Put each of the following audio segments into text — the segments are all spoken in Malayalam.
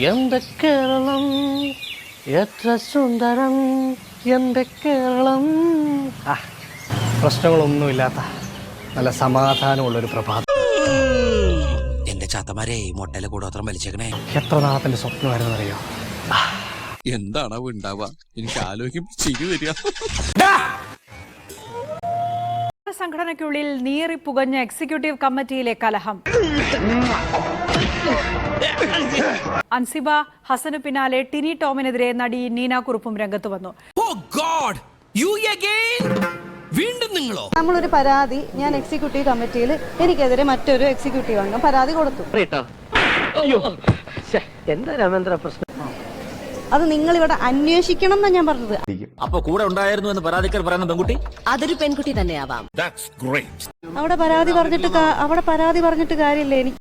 എന്റെ കേരളം എത്ര സുന്ദരം, എന്റെ കേരളം. പ്രശ്നങ്ങളൊന്നുമില്ലാത്ത നല്ല സമാധാനമുള്ളൊരു പ്രഭാതം. എന്റെ ചാത്തമാരെ മൊട്ടയിലെ കൂടോത്രം വലിച്ചേക്കണേ. എത്ര നാളത്തിന്റെ സ്വപ്നമായിരുന്നു അറിയോ? എന്താണോ ഉണ്ടാവുക, എനിക്ക് ആലോചിക്കുമ്പോൾ ചിരി വരിക. സംഘടനയ്ക്കുള്ളിൽ നീറിപ്പുകഞ്ഞ എക്സിക്യൂട്ടീവ് കമ്മിറ്റിയിലെ കലഹം. അൻസിബ ഹസനു പിന്നാലെ ടിനി ടോമിനെതിരെ നടി നീന കുറുപ്പും രംഗത്ത് വന്നു. നമ്മളൊരു പരാതി, ഞാൻ എക്സിക്യൂട്ടീവ് കമ്മിറ്റിയിൽ എനിക്കെതിരെ മറ്റൊരു എക്സിക്യൂട്ടീവ് അംഗം പരാതി കൊടുത്തു. എന്താ രാമേന്ദ്ര പ്രശ്നം? അത് നിങ്ങൾ ഇവിടെ അന്വേഷിക്കണം എന്നാ ഞാൻ പറഞ്ഞത്. അപ്പൊ കൂടെ ഉണ്ടായിരുന്നു എന്ന് പരാതിക്കാർ പറയുന്ന പെൺകുട്ടി അതൊരു പെൺകുട്ടി തന്നെയാവാം. അവിടെ പരാതി പറഞ്ഞിട്ട് കാര്യമില്ല. എനിക്ക്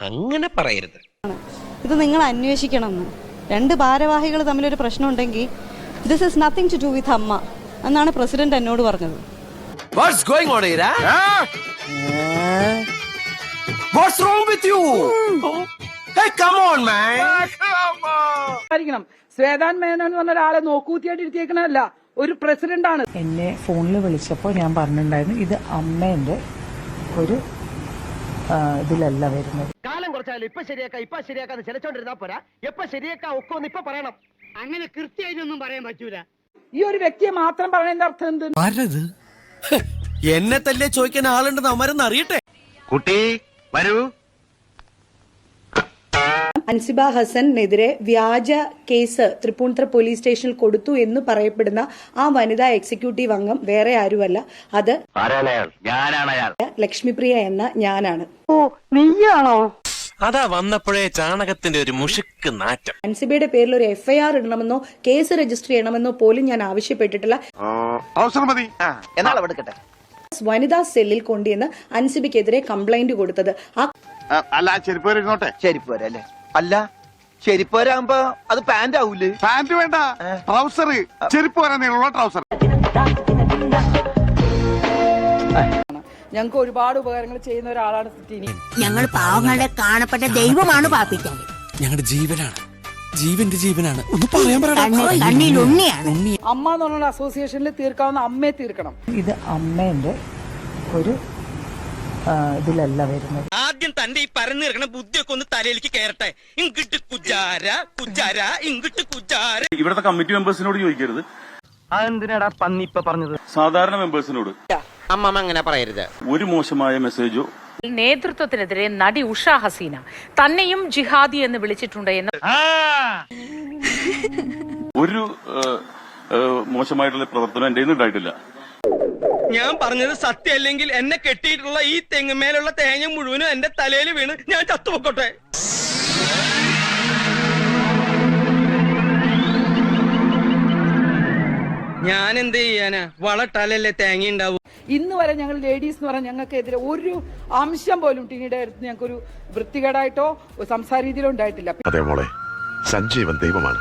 അങ്ങനെ പറയരുത്. ഇത് നിങ്ങൾ അന്വേഷിക്കണം എന്ന്. രണ്ട് ഭാരവാഹികൾ തമ്മിലൊരു പ്രശ്നം ഉണ്ടെങ്കിൽ this is nothing to do with AMMA എന്നാണ് പ്രസിഡന്റ് എന്നോട് പറഞ്ഞത്. What's going on here? What's wrong with you? Hey, come on, man. ശ്വേതാൻ Menon എന്ന് പറഞ്ഞ ഒരാളെ നോക്കൂത്തിയായിട്ട് ഇരുത്തിയേക്കണല്ല, ഒരു പ്രസിഡന്റ് ആണ്. എന്നെ ഫോണിൽ വിളിച്ചപ്പോൾ ഞാൻ പറഞ്ഞിട്ടുണ്ടായിരുന്നു ഇത് അമ്മേന്റെ ഒരു ഇതിലല്ല വരുന്നത്. കാലം കുറച്ചാലും ഇപ്പൊ ശരിയാക്കാന്ന് ചിലച്ചോണ്ടിരുന്നാ പോരാ. എപ്പൊ ശരിയാക്കാ ഒക്കെ ഒന്ന് ഇപ്പൊ പറയണം. അങ്ങനെ കൃത്യമായിട്ടൊന്നും പറയാൻ പറ്റൂല. ഈ ഒരു വ്യക്തിയെ മാത്രം പറയുന്നതിന്റെ അർത്ഥം എന്ത്? എന്നെ തല്ലേ ചോദിക്കാൻ ആളുണ്ടെന്ന് അവരൊന്നും അറിയട്ടെ. കുട്ടി വരൂ. അൻസിബ ഹസനെതിരെ വ്യാജ കേസ് തൃപ്പൂണിത്തുറ പോലീസ് സ്റ്റേഷനിൽ കൊടുത്തു എന്ന് പറയപ്പെടുന്ന ആ വനിതാ എക്സിക്യൂട്ടീവ് അംഗം വേറെ ആരുമല്ല, അത് ലക്ഷ്മിപ്രിയ എന്ന ഞാനാണ്. ഓ, നീയാണോ? അതാ വന്നപ്പോഴേ ചാണകത്തിന്റെ ഒരു മുഷുക്ക് നാറ്റം. അൻസിബയുടെ പേരിൽ ഒരു FIR ഇടണമെന്നോ കേസ് രജിസ്റ്റർ ചെയ്യണമെന്നോ പോലും ഞാൻ ആവശ്യപ്പെട്ടിട്ടില്ല. വനിതാ സെല്ലിൽ കൊണ്ടുവന്ന് അൻസിബയ്ക്കെതിരെ കംപ്ലൈന്റ് കൊടുത്തത് അല്ല ചെരിപ്പോരാകുമ്പോ അത് പാന്റ് ആവൂലേ? പാന്റ് വേണ്ട, ട്രൗസർ. ചെരുപ്പ് വരാനുള്ള ട്രൗസർ. ഞങ്ങൾക്ക് ഒരുപാട് ഉപകാരങ്ങൾ ചെയ്യുന്ന ഒരാളാണ് ടിനി. ഞങ്ങൾ പാവങ്ങളുടെ കാണപ്പെട്ട ദൈവമാണ് പാപ്പിക്കാൻ. ഞങ്ങളുടെ ജീവനാണ്, ജീവന്റെ ജീവനാണ്. ഒന്ന് പറയാൻ കണ്ണിലുണ്ണിയാണ്. അമ്മ എന്ന് പറഞ്ഞ അസോസിയേഷനിൽ തീർക്കാവുന്ന അമ്മയെ തീർക്കണം. ഇത് അമ്മേന്റെ ഒരു ഇതിലല്ല വരുന്നത്. ആദ്യം തന്റെ ഈ പരന്നു കിടക്കണ ബുദ്ധിയൊക്കെ ഒന്ന് തലയിലേക്ക് കയറട്ടെ. ഇങ്ങോട്ട് കുജാര ഇങ്ങോട്ട് കുജാര. ഇവിടുത്തെ കമ്മിറ്റി മെമ്പേഴ്സിനോട് ചോദിക്കരുത്. അതെന്തിനാടാ പന്നി ഇപ്പൊ പറഞ്ഞത്? സാധാരണ മെമ്പേഴ്സിനോട്. അമ്മ അങ്ങനെ പറയരുത്. ഒരു മോശമായ മെസ്സേജോ. നേതൃത്വത്തിനെതിരെ നടി ഉഷാ ഹസീന തന്നെയും ജിഹാദി എന്ന് വിളിച്ചിട്ടുണ്ട് എന്ന് ഒരു മോശമായിട്ടുള്ള പ്രവർത്തനം എന്റെ ഉണ്ടായിട്ടില്ല. ഞാൻ പറഞ്ഞത് സത്യം അല്ലെങ്കിൽ എന്നെ കെട്ടിയിട്ടുള്ള ഈ തെങ്ങുമേലുള്ള തേങ്ങ മുഴുവനും എന്റെ തലയിൽ വീണ് ഞാൻ ചത്തുപൊക്കോട്ടെ. ഞാൻ എന്ത് ചെയ്യാനാ? വളട്ടാലല്ലേ തേങ്ങ ഉണ്ടാവും. ഇന്ന് വരെ ഞങ്ങൾ ലേഡീസ് എന്ന് പറഞ്ഞാൽ ഞങ്ങൾക്കെതിരെ ഒരു അംശം പോലും ടിനിയുടെ അടുത്ത് ഞങ്ങൾക്കൊരു വൃത്തികേടായിട്ടോ സംസാര രീതിയിലോ ഉണ്ടായിട്ടില്ല. സഞ്ജീവൻ ദൈവമാണ്.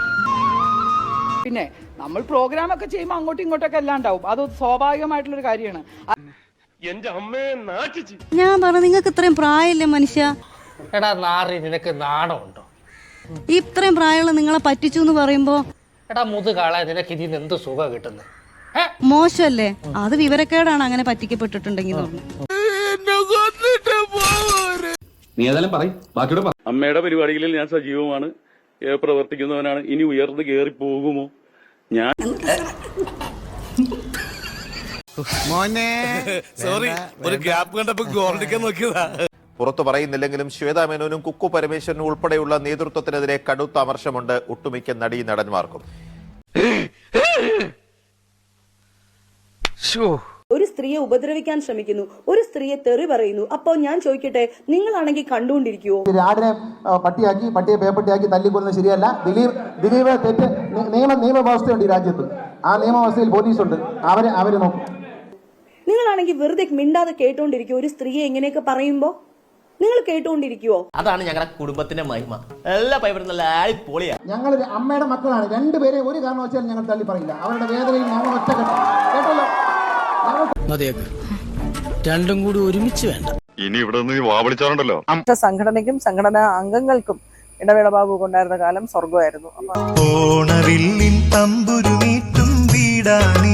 പിന്നെ നമ്മൾ പ്രോഗ്രാം ഒക്കെ ചെയ്യുമ്പോൾ അങ്ങോട്ടും ഇങ്ങോട്ടൊക്കെ എല്ലാം ഉണ്ടാവും. അത് സ്വാഭാവികമായിട്ടുള്ളൊരു കാര്യമാണ്. ഞാൻ പറഞ്ഞു നിങ്ങൾക്ക് ഇത്രയും പ്രായമില്ലേ മനുഷ്യ? എടാ നാറി, നിനക്ക് നാണമുണ്ടോ? ഇത്രയും പ്രായമുള്ള നിങ്ങളെ പറ്റിച്ചു എന്ന് പറയുമ്പോ എടാ മുതുകാളെ, നിനക്ക് ഇതിന് എന്ത് സുഖം കിട്ടുന്നത്? മോശമല്ലേ? അത് വിവരക്കേടാണ് അങ്ങനെ പറ്റിക്കപ്പെട്ടിട്ടുണ്ടെങ്കിൽ. അമ്മയുടെ പരിപാടികളിൽ ഞാൻ സജീവമാണ്, പ്രവർത്തിക്കുന്നവനാണ്. ഇനി ഉയർന്നു കയറി പോകുമോ? ഞാൻ സോറി, ഒരു ഗ്യാപ്പ് കണ്ടപ്പോ ഗോൾഡിക്കാൻ നോക്കിയതാ. പുറത്തു പറയുന്നില്ലെങ്കിലും ശ്വേതാ മേനോനും കുക്കു പരമേശ്വരനും ഉൾപ്പെടെയുള്ള നേതൃത്വത്തിനെതിരെ കടുത്ത അമർഷമുണ്ട് ഒട്ടുമിക്ക നടീ നടന്മാർക്കും. ഒരു സ്ത്രീയെ ഉപദ്രവിക്കാൻ ശ്രമിക്കുന്നു, ഒരു സ്ത്രീയെ തെറി പറയുന്നു. അപ്പോൾ ഞാൻ ചോദിക്കട്ടെ, നിങ്ങളാണെങ്കിൽ കണ്ടുകൊണ്ടിരിക്കുവോ? ആടിനെ പട്ടിയാക്കി, പട്ടിയെ പേപ്പട്ടിയാക്കി തല്ലിക്കൊല്ലുന്നത് ശരിയല്ല. ദിലീപ് തെറ്റ്. നിയമവ്യവസ്ഥയുണ്ട് ഈ രാജ്യത്ത്. ആ നിയമവ്യവസ്ഥയിൽ പോലീസുണ്ട്. അവര് നോക്കും. നിങ്ങളാണെങ്കിൽ വെറുതെ മിണ്ടാതെ കേട്ടോണ്ടിരിക്കുവോ? ഒരു സ്ത്രീയെ എങ്ങനെയൊക്കെ പറയുമ്പോ നിങ്ങൾ കേട്ടുകൊണ്ടിരിക്കുവോ? അതാണ് ഞങ്ങളുടെ കുടുംബത്തിന്റെ മഹിമ. എല്ലാ പൈപ്പറും നല്ല പൊളിയാ. ഞങ്ങൾ അമ്മയുടെ മക്കളാണ്. രണ്ടുപേരെ ഒരു കാരണവശാലും ഞങ്ങൾ തള്ളി പറയില്ല. അവരുടെ വേദനയിൽ ഞങ്ങൾ ഒറ്റ കേട്ടല്ലോ. രണ്ടും കൂടി ഒരുമിച്ച് വേണ്ട. ഇനി ഇവിടെ നിന്ന് വാവളിച്ചാറുണ്ടല്ലോ. സംഘടനയ്ക്കും സംഘടനാ അംഗങ്ങൾക്കും ഇടവേള ബാബു കൊണ്ടായിരുന്ന കാലം സ്വർഗമായിരുന്നു. ഓണവില്ലിൻ തമ്പുരു മീട്ടും വീടാണ്